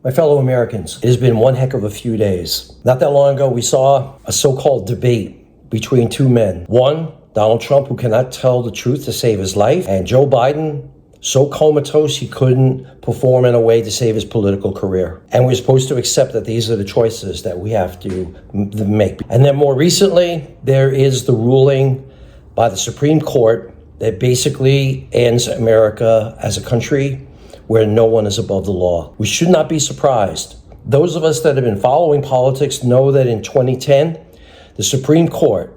My fellow Americans, it has been one heck of a few days. Not that long ago, we saw a so-called debate between two men. One, Donald Trump, who cannot tell the truth to save his life, and Joe Biden, so comatose he couldn't perform in a way to save his political career. And we're supposed to accept that these are the choices that we have to make. And then more recently, there is the ruling by the Supreme Court that basically ends America as a country where no one is above the law. We should not be surprised. Those of us that have been following politics know that in 2010, the Supreme Court,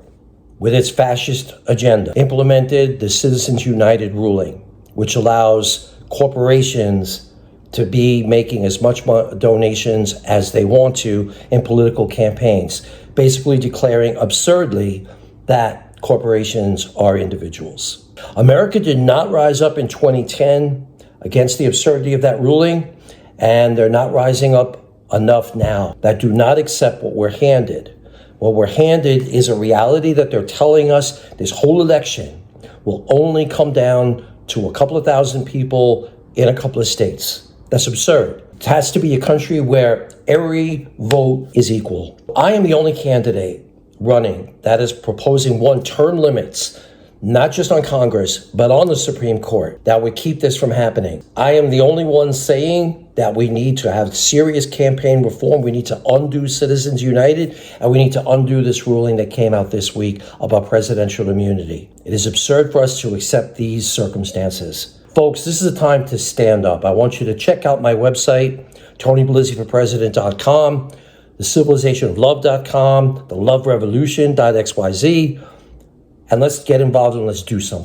with its fascist agenda, implemented the Citizens United ruling, which allows corporations to be making as much donations as they want to in political campaigns, basically declaring absurdly that corporations are individuals. America did not rise up in 2010 against the absurdity of that ruling, and they're not rising up enough now that do not accept what we're handed. What we're handed is a reality that they're telling us this whole election will only come down to a couple of thousand people in a couple of states. That's absurd. It has to be a country where every vote is equal. I am the only candidate running that is proposing term limits, not just on Congress, but on the Supreme Court, that would keep this from happening. I am the only one saying that we need to have serious campaign reform. We need to undo Citizens United, and we need to undo this ruling that came out this week about presidential immunity. It is absurd for us to accept these circumstances. Folks, this is a time to stand up. I want you to check out my website, TonyBellizziForPresident.com, thecivilizationoflove.com, theloverevolution.xyz, and let's get involved and let's do something.